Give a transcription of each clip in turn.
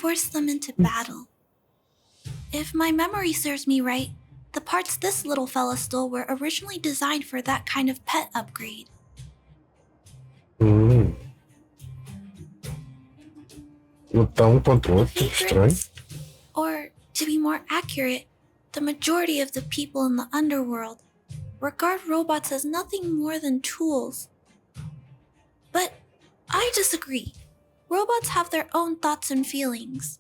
force them into battle. If my memory serves me right, the parts this little fella stole were originally designed for that kind of pet upgrade. Lutar contra o outro, estranho. Or, to be more accurate, the majority of the people in the underworld regard robots as nothing more than tools. But I disagree. Robots have their own thoughts and feelings.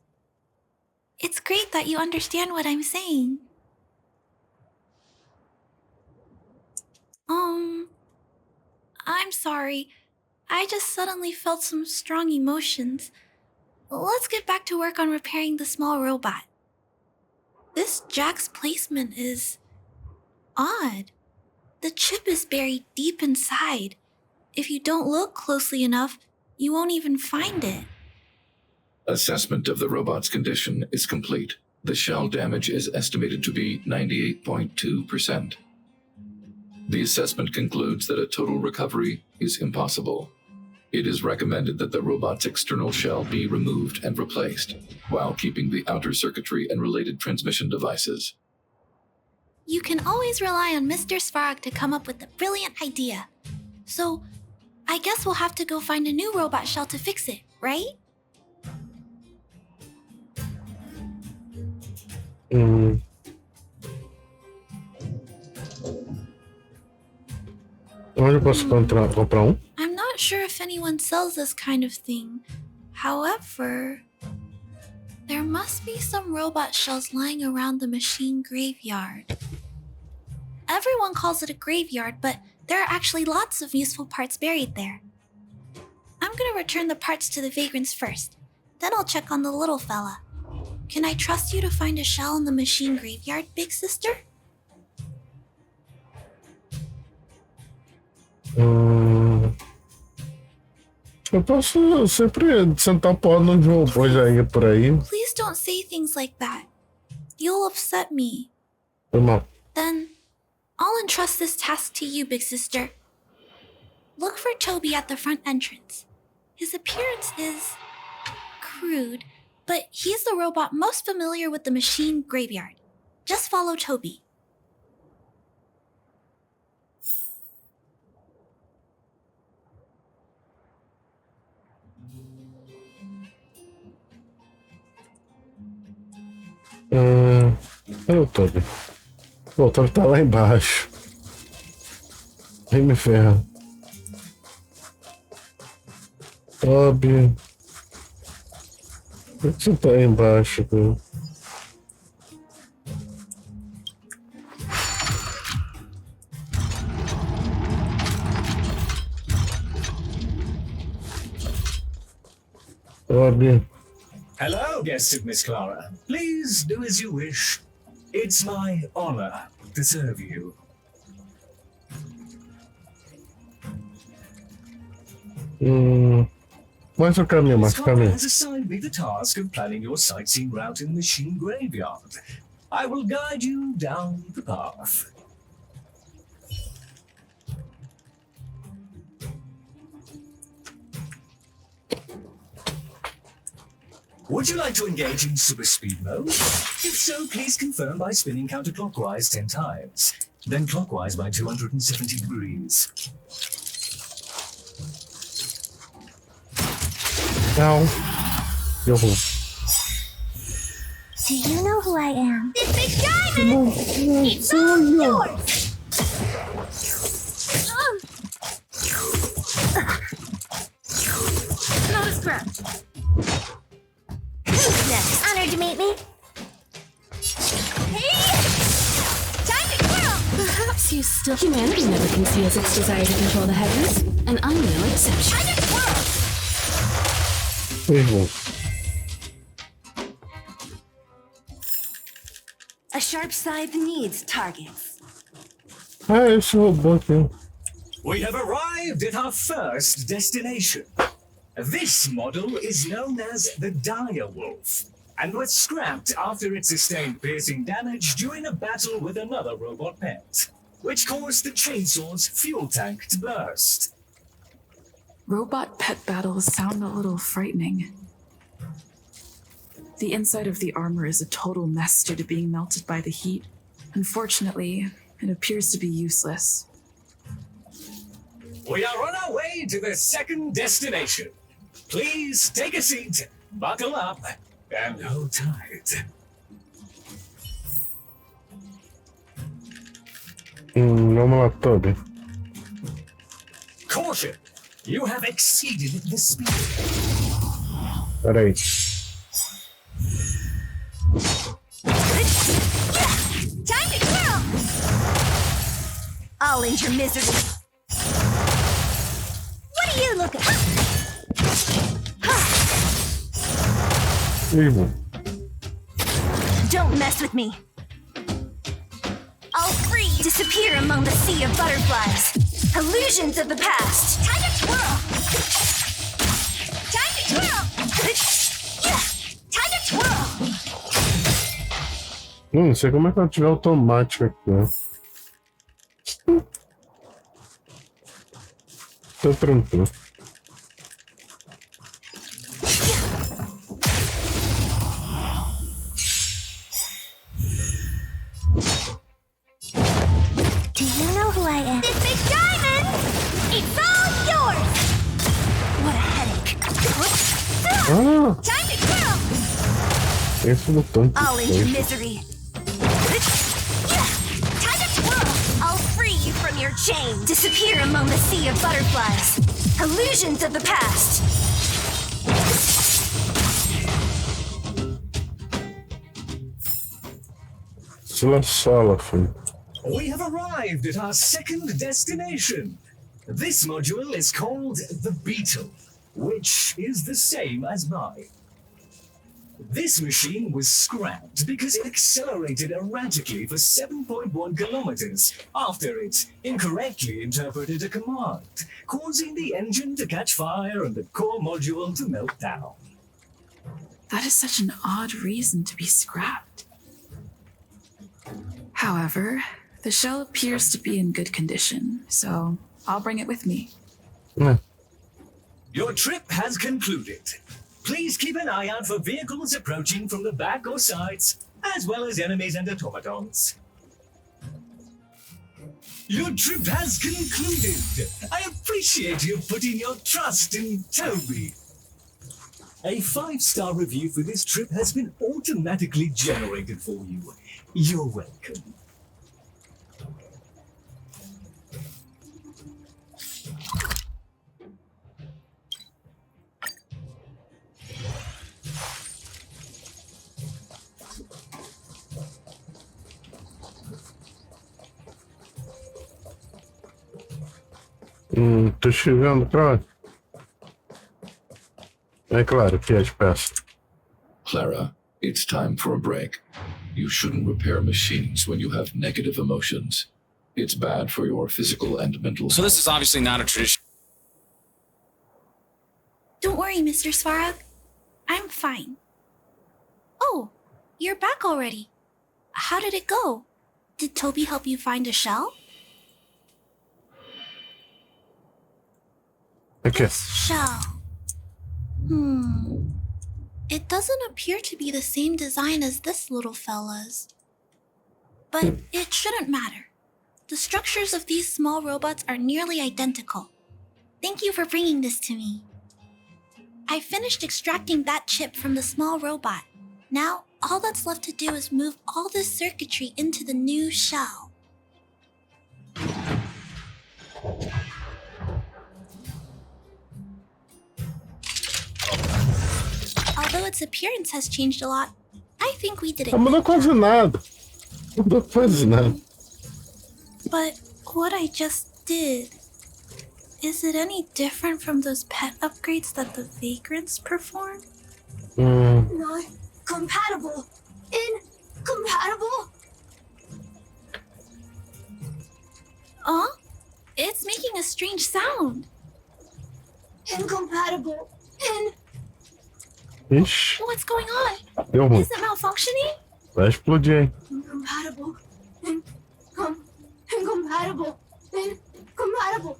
It's great that you understand what I'm saying. I'm sorry. I just suddenly felt some strong emotions. Let's get back to work on repairing the small robot. This jack's placement is odd. The chip is buried deep inside. If you don't look closely enough, you won't even find it. Assessment of the robot's condition is complete. The shell damage is estimated to be 98.2%. The assessment concludes that a total recovery is impossible. It is recommended that the robot's external shell be removed and replaced, while keeping the outer circuitry and related transmission devices. You can always rely on Mr. Svarog to come up with a brilliant idea. So, I guess we'll have to go find a new robot shell to fix it, right? Onde eu posso comprar I'm not sure if anyone sells this kind of thing. However, there must be some robot shells lying around the machine graveyard. Everyone calls it a graveyard, but there are actually lots of useful parts buried there. I'm gonna return the parts to the vagrants first. Then I'll check on the little fella. Can I trust you to find a shell in the machine graveyard, big sister? Eu posso sempre sentar pó nos robôs aí por aí. Please don't say things like that. You'll upset me. Foi mal. Then, I'll entrust this task to you, big sister. Look for Toby at the front entrance. His appearance is crude, but he's the robot most familiar with the machine graveyard. Just follow Toby. Cadê o Toby? Pô, o Toby tá lá embaixo. Vem me ferra. Toby. Por que você tá aí embaixo, cara? Toby. Hello, guests of Miss Clara. Please do as you wish. It's my honor to serve you. Mais o caminho, mais o Clara caminho. has assigned me the task of planning your sightseeing route in the machine graveyard. I will guide you down the path. Would you like to engage in super speed mode? If so, please confirm by spinning counterclockwise 10 times, then clockwise by 270 degrees. Não. Eu vou. Do you know who I am? This big diamond! It's all yours! Not a scratch. Who's next? Honored to meet me. Hey! Time to twirl! Perhaps you still... Humanity never conceals its desire to control the heavens, and I'm no exception. Time to twirl! Errou. A sharp scythe needs targets. Esse robô aqui. We have arrived at our first destination. This model is known as the Dire Wolf, and was scrapped after it sustained piercing damage during a battle with another robot pet, which caused the chainsaw's fuel tank to burst. Robot pet battles sound a little frightening. The inside of the armor is a total mess due to being melted by the heat. Unfortunately, it appears to be useless. We are on our way to the second destination. Please take a seat, buckle up, and hold tight. Vamos lá, Toby. Caution! You have exceeded the speed. Peraí. Time to twirl! I'll end your misery. What are you looking at? Ih, Don't mess with me. I'll free disappear among the sea of butterflies. Illusions of the past. Time to twirl! Time to twirl! Time to twirl! não sei como é que ela tiver automático aqui, né? Tô tranquilo. Do you know who I am? This big diamond! It's all yours! What a headache. Ah, Time to twirl! esse botão. I'll end your misery. Time to twirl! I'll free you from your chain. Disappear among the sea of butterflies. Illusions of the past. Sala, filho. We have arrived at our second destination. This module is called the Beetle, which is the same as mine. This machine was scrapped because it accelerated erratically for 7.1 kilometers after it incorrectly interpreted a command, causing the engine to catch fire and the core module to melt down. That is such an odd reason to be scrapped. However, the shell appears to be in good condition, so I'll bring it with me. Your trip has concluded. Please keep an eye out for vehicles approaching from the back or sides, as well as enemies and automatons. Your trip has concluded. I appreciate you putting your trust in Toby. A 5-star review for this trip has been automatically generated for you. You're welcome. Tô chegando, Clara. É claro que é de peça. Clara, it's time for a break. You shouldn't repair machines when you have negative emotions. It's bad for your physical and mental So this is obviously not a tradition. Don't worry, Mr. Svarog. I'm fine. Oh, you're back already. How did it go? Did Toby help you find a shell? Aqui. This shell. It doesn't appear to be the same design as this little fella's. But it shouldn't matter. The structures of these small robots are nearly identical. Thank you for bringing this to me. I finished extracting that chip from the small robot. Now, all that's left to do is move all this circuitry into the new shell. Although its appearance has changed a lot, I think we did it. Não mudou quase nada. Não mudou quase nada. But what I just did, is it any different from those pet upgrades that the vagrants perform? Not compatible. Incompatible. It's making a strange sound. Incompatible. Ixi, What's going on? deu ruim. Is it malfunctioning? Vai explodir, hein? Incompatible. Incompatible. Incompatible.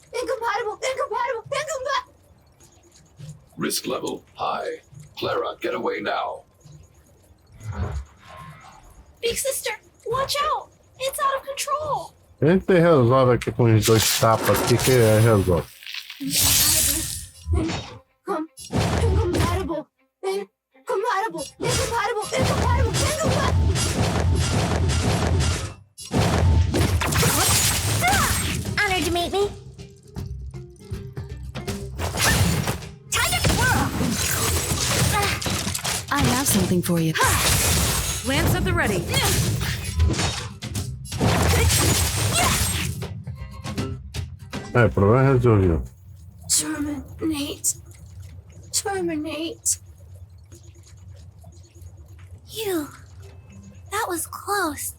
risk level high. Clara, get away now. Big sister, watch out! It's out of control! A gente resolve aqui com os dois tapas aqui que resolve. Incompatible. Incompatible. Incompatible. Incompatible. Honored to meet me. Time to twirl. I have something for you. Lance at the ready. Problema resolvido. Terminate. Terminate. Phew. That was close.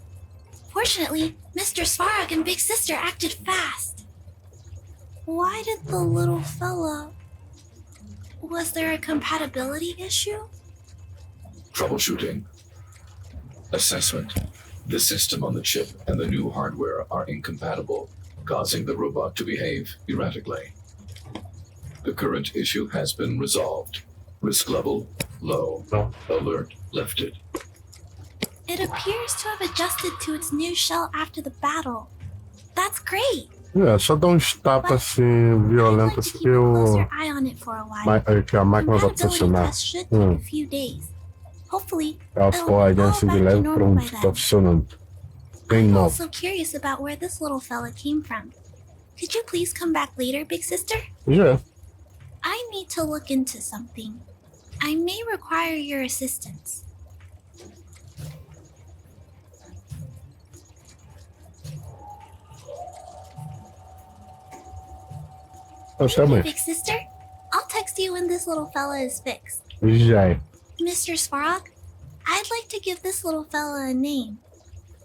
Fortunately, Mr. Svarog and Big Sister acted fast. Why did the little fella... Was there a compatibility issue? Troubleshooting. Assessment. The system on the chip and the new hardware are incompatible, causing the robot to behave erratically. The current issue has been resolved. Risk level low. No. Alert lifted. It appears to have adjusted to its new shell after the battle. That's great. Só dar uns tapas assim I'd like violentos to keep que a o closer eye on it for a while. que a máquina vai Compatibility funcionar. test should take a few days. Hopefully, Ela it'll ficou aí be all assim de back to leve, normal pronto, by tá then. funcionando. Bem I'm novo. also curious about where this little fella came from. Could you please come back later, Big Sister? Já. I need to look into something. I may require your assistance. Também. Big Sister, I'll text you when this little fella is fixed. Já. Mr. Svarog, I'd like to give this little fella a name.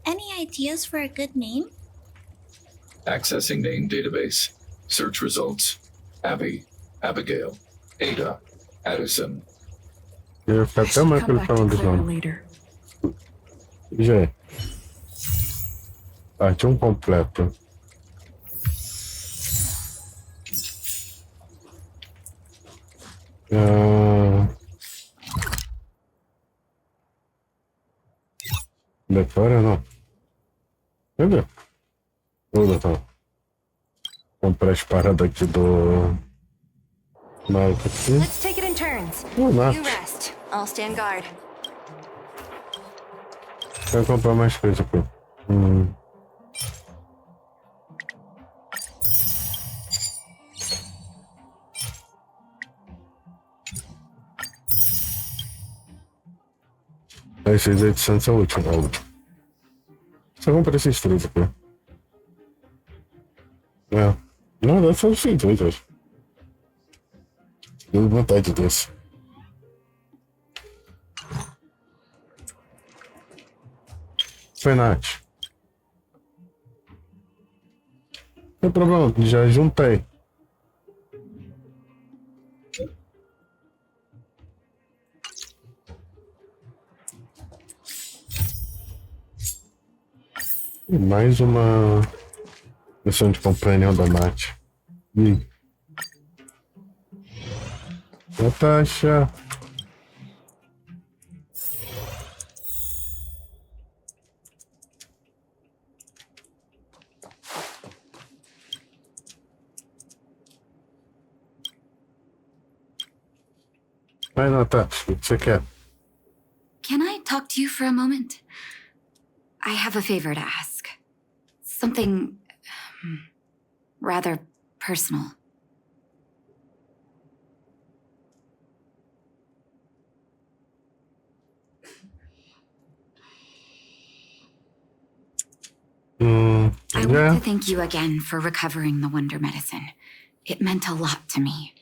Any ideas for a good name? Accessing name database. Search results. Abby, Abigail, Ada, Addison. Eu ia ficar I até should mais come pelo back falando to dos Clara nomes. later. Já. Parte completo. Decora não. Cadê? Olha, tá. Comprar as paradas aqui do. Maluco aqui. Let's take it in turns. Não, não. You rest. I'll stand guard. Quero comprar mais coisa aqui. Esses 800 é o último. É o último. Só comprar esses três aqui. Não, deve ser os 108. Deu vontade desse. Foi, Nath. Não tem problema, já juntei. E mais uma missão de companion da Nath. Natasha. Vai, Natasha, o que você quer? Can I talk to you for a moment? I have a favor to ask. Something rather personal. I want to thank you again for recovering the Wonder Medicine. It meant a lot to me.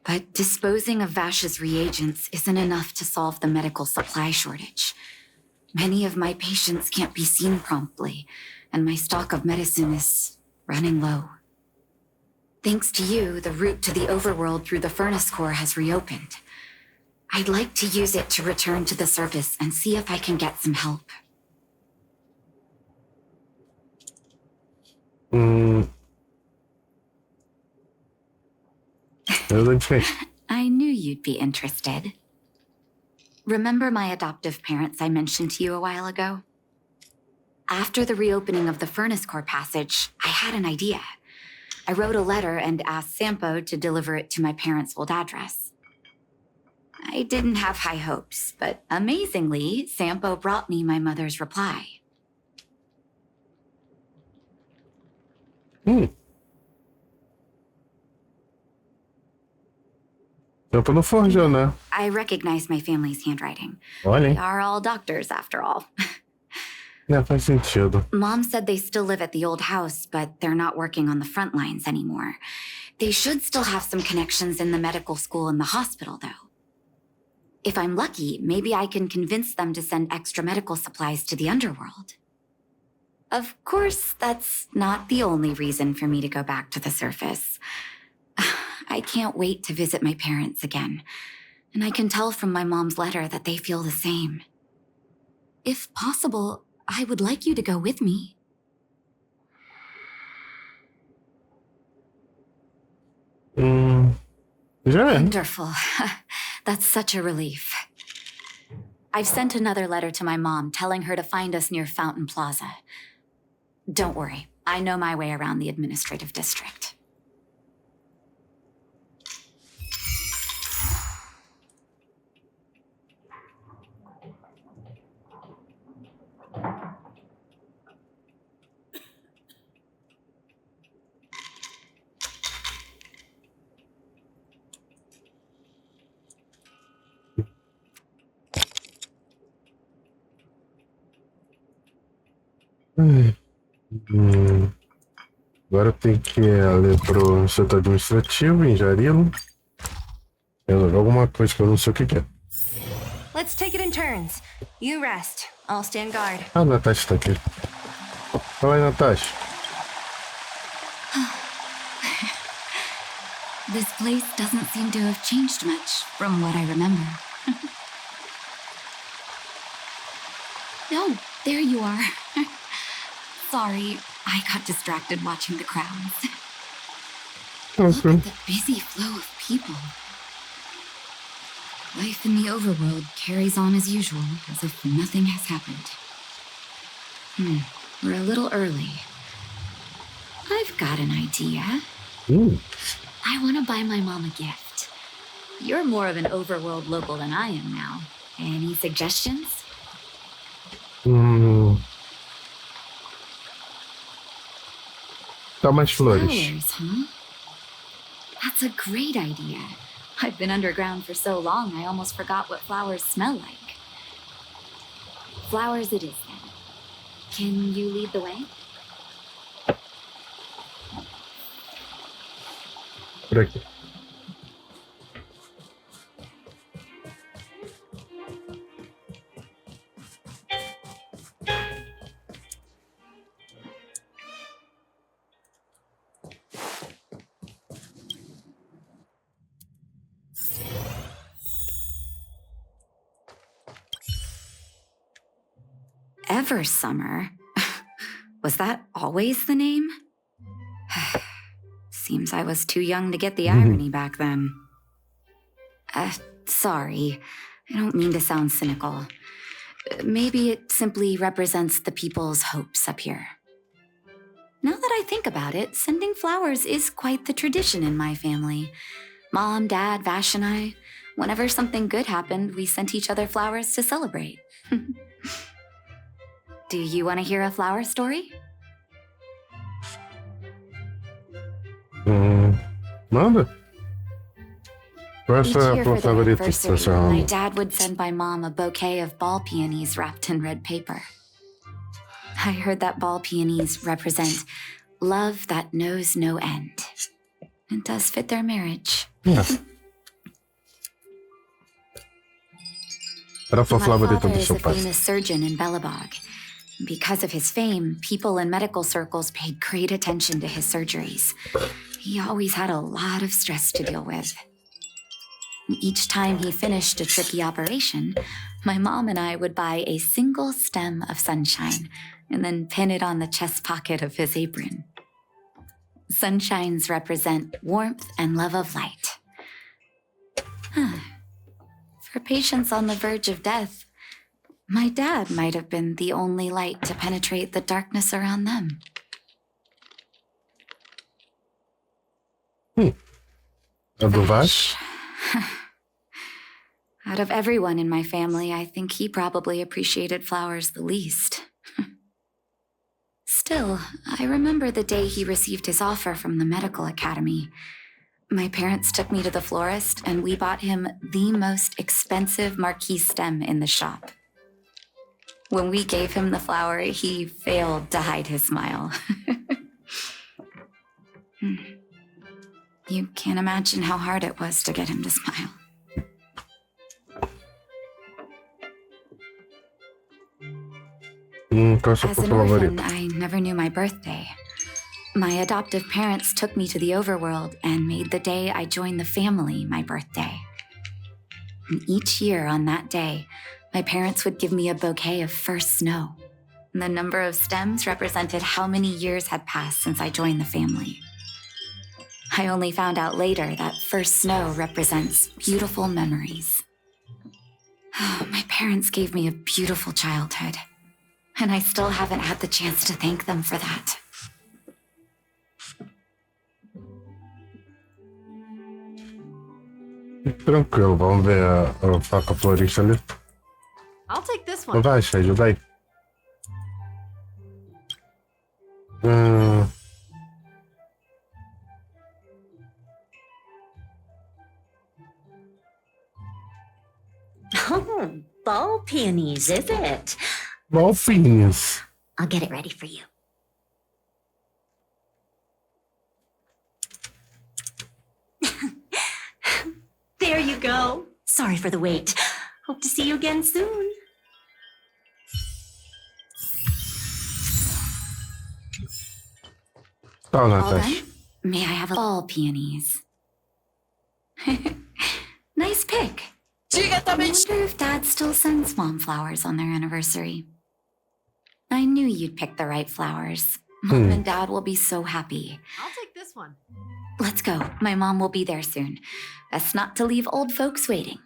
But disposing of Vash's reagents isn't enough to solve the medical supply shortage. Many of my patients can't be seen promptly, and my stock of medicine is running low. Thanks to you, the route to the overworld through the furnace core has reopened. I'd like to use it to return to the surface and see if I can get some help. I knew you'd be interested. remember my adoptive parents I mentioned to you a while ago? After the reopening of the Furnace Core passage, I had an idea. I wrote a letter and asked Sampo to deliver it to my parents' old address. I didn't have high hopes, but amazingly, Sampo brought me my mother's reply. Tempo não forjou, né? I recognize my family's handwriting. Olha, They hein? are all doctors, after all. É, faz sentido. Mom said they still live at the old house, but they're not working on the front lines anymore. They should still have some connections in the medical school and the hospital, though. If I'm lucky, maybe I can convince them to send extra medical supplies to the underworld. Of course, that's not the only reason for me to go back to the surface. I can't wait to visit my parents again, and I can tell from my mom's letter that they feel the same. If possible, I would like you to go with me. Já é. Wonderful. That's such a relief. I've sent another letter to my mom telling her to find us near Fountain Plaza. Don't worry, I know my way around the administrative district. Agora tem que ir ali pro setor administrativo, em Jarilo. Resolver alguma coisa que eu não sei o que é. Let's take it in turns. You rest. I'll stand guard. Ah, a Natasha tá aqui. Fala aí, Natasha. This place doesn't seem to have changed much from what I remember. Oh, there you are. Sorry, I got distracted watching the crowds. Look at the busy flow of people. Life in the overworld carries on as usual, as if nothing has happened. We're a little early. I've got an idea. I want to buy my mom a gift. You're more of an overworld local than I am now. Any suggestions? Dá mais flores. Flowers, huh? That's a great idea. I've been underground for so long, I almost forgot what flowers smell like. Flowers it is, then. Can you lead the way? Por aqui. Eversummer? Was that always the name? Seems I was too young to get the irony back then. Sorry. I don't mean to sound cynical. Maybe it simply represents the people's hopes up here. Now that I think about it, sending flowers is quite the tradition in my family. Mom, Dad, Vash, and I, whenever something good happened, we sent each other flowers to celebrate. Do you want to hear a flower story? Manda. Qual é a Each sua year for the favorita? anniversary, my dad would send my mom a bouquet of ball peonies wrapped in red paper. I heard that ball peonies represent love that knows no end. It does fit their marriage. Yeah. Era a My favorita father do is seu a pai. famous surgeon in Belobog. Because of his fame, people in medical circles paid great attention to his surgeries. He always had a lot of stress to deal with. Each time he finished a tricky operation, my mom and I would buy a single stem of sunshine and then pin it on the chest pocket of his apron. Sunshines represent warmth and love of light. For patients on the verge of death, my dad might have been the only light to penetrate the darkness around them. A do Vash? Out of everyone in my family, I think he probably appreciated flowers the least. Still, I remember the day he received his offer from the medical academy. My parents took me to the florist, and we bought him the most expensive marquee stem in the shop. When we gave him the flower, he failed to hide his smile. You can't imagine how hard it was to get him to smile. As an orphan, I never knew my birthday. My adoptive parents took me to the overworld and made the day I joined the family my birthday. And each year on that day, my parents would give me a bouquet of first snow. The number of stems represented how many years had passed since I joined the family. I only found out later that first snow represents beautiful memories. My parents gave me a beautiful childhood, and I still haven't had the chance to thank them for that. Tranquilo, vamos ver a faca florista ali. I'll take this one. Vai, ajuda aí. Oh, ball peonies, is it? Golfinhos. I'll get it ready for you. There you go. Sorry for the wait. Hope to see you again soon. Oh, All Natasha. done? May I have all peonies? Nice pick. I wonder if Dad still sends Mom flowers on their anniversary. I knew you'd pick the right flowers. Mom and Dad will be so happy. I'll take this one. Let's go. My mom will be there soon. Best not to leave old folks waiting.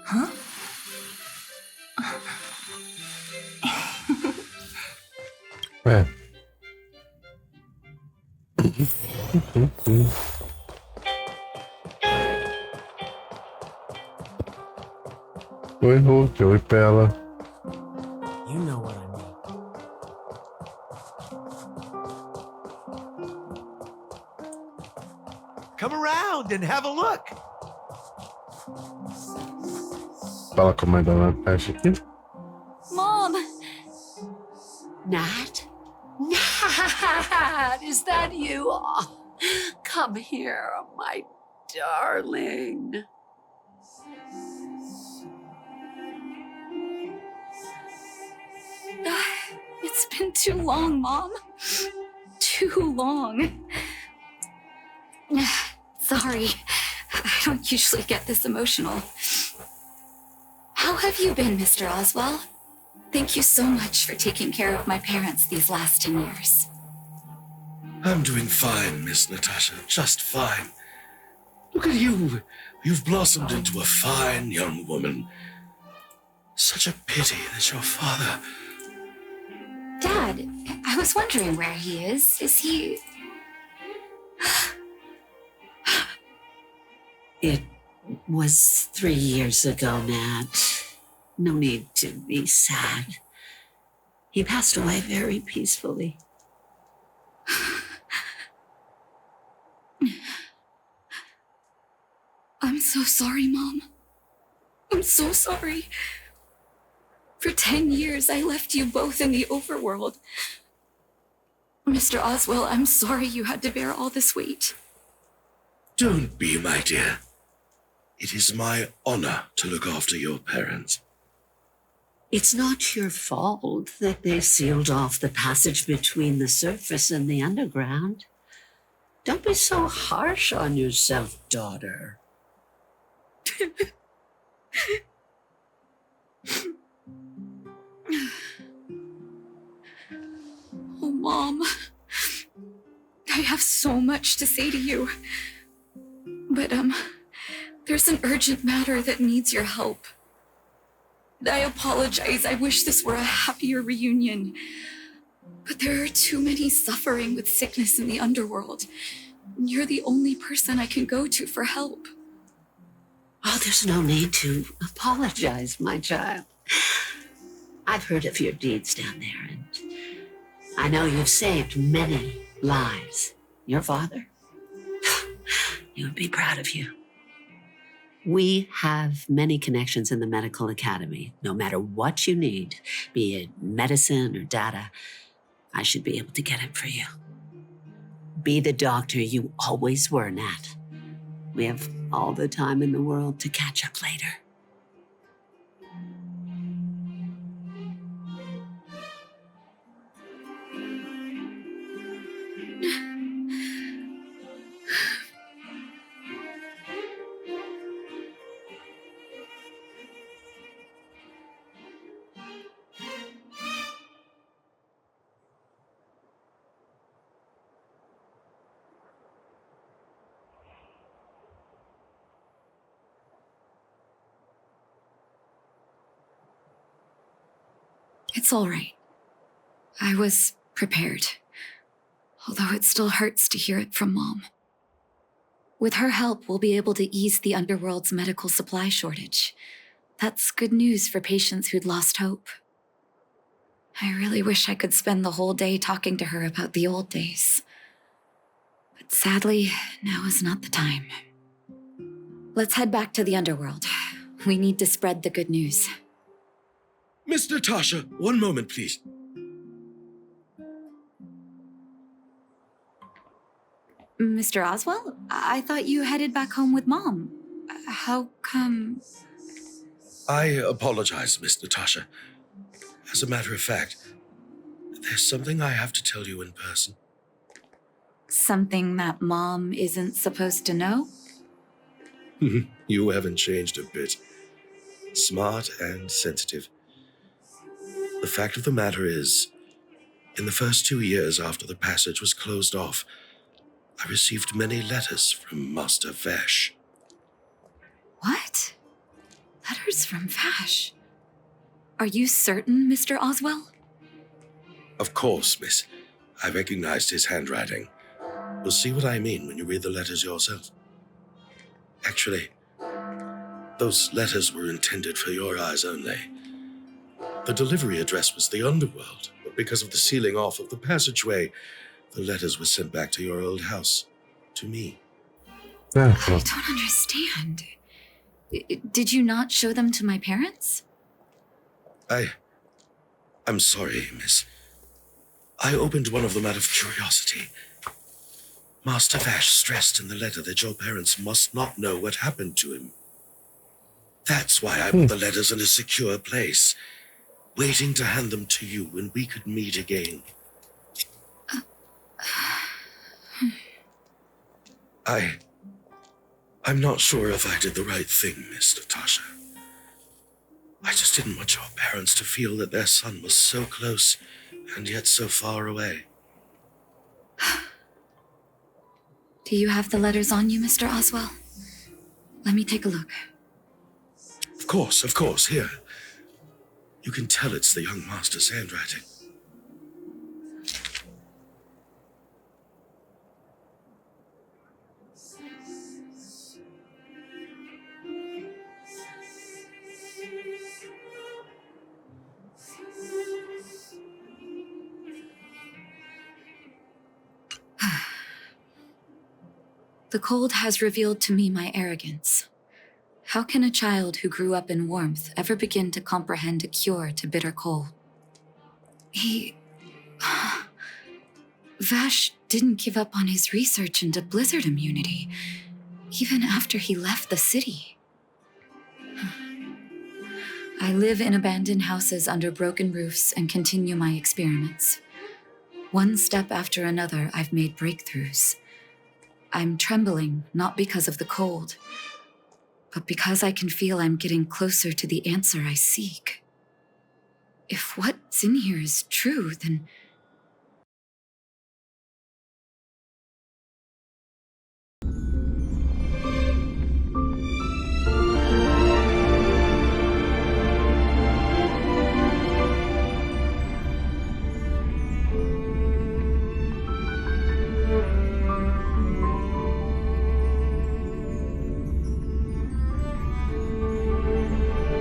Huh? É. Oi, Hulk. Oi, Pela. You know what I mean. Come around and have a look. Fala com a mãe da Natasha aqui. Mom! Nat? Nat, is that you? Oh, come here, my darling. It's been too long, Mom. Too long. Sorry. I don't usually get this emotional. How have you been, Mr. Oswell? Thank you so much for taking care of my parents these last 10 years. I'm doing fine, Miss Natasha. Just fine. Look at you. You've blossomed into a fine young woman. Such a pity that your father... Dad, I was wondering where he is. Is he... It was 3 years ago, Nat. No need to be sad. He passed away very peacefully. I'm so sorry, Mom. I'm so sorry. For 10 years, I left you both in the overworld. Mr. Oswell, I'm sorry you had to bear all this weight. Don't be, my dear. It is my honor to look after your parents. It's not your fault that they sealed off the passage between the surface and the underground. Don't be so harsh on yourself, daughter. Oh, Mom. have so much to say to you. But, there's an urgent matter that needs your help. I apologize. I wish this were a happier reunion. But there are too many suffering with sickness in the underworld. You're the only person I can go to for help. Oh, there's no need to apologize, my child. I've heard of your deeds down there, and I know you've saved many lives. Your father? He would be proud of you. We have many connections in the medical academy. No matter what you need, be it medicine or data, I should be able to get it for you. Be the doctor you always were, Nat. We have all the time in the world to catch up later. It's all right. I was prepared, although it still hurts to hear it from Mom. With her help, we'll be able to ease the underworld's medical supply shortage. That's good news for patients who'd lost hope. I really wish I could spend the whole day talking to her about the old days. But sadly, now is not the time. Let's head back to the underworld. We need to spread the good news. Miss Natasha, one moment, please. Mr. Oswell, I thought you headed back home with Mom. How come? I apologize, Miss Natasha. As a matter of fact, there's something I have to tell you in person. Something that Mom isn't supposed to know? You haven't changed a bit. Smart and sensitive. The fact of the matter is, in the first 2 years after the passage was closed off, I received many letters from Master Vash. What? Letters from Vash? Are you certain, Mr. Oswell? Of course, miss. I recognized his handwriting. You'll see what I mean when you read the letters yourself. Actually, those letters were intended for your eyes only. The delivery address was the underworld, but because of the sealing off of the passageway, the letters were sent back to your old house, to me. I don't understand. Did you not show them to my parents? I'm sorry, miss. I opened one of them out of curiosity. Master Vash stressed in the letter that your parents must not know what happened to him. That's why I put the letters in a secure place, waiting to hand them to you when we could meet again. I'm not sure if I did the right thing, Miss Natasha. I just didn't want your parents to feel that their son was so close and yet so far away. Do you have the letters on you, Mr. Oswell? Let me take a look. Of course, here. You can tell it's the young master's handwriting. The cold has revealed to me my arrogance. How can a child who grew up in warmth ever begin to comprehend a cure to bitter cold? Vash didn't give up on his research into blizzard immunity, even after he left the city. I live in abandoned houses under broken roofs and continue my experiments. One step after another, I've made breakthroughs. I'm trembling, not because of the cold, but because I can feel I'm getting closer to the answer I seek. If what's in here is true, then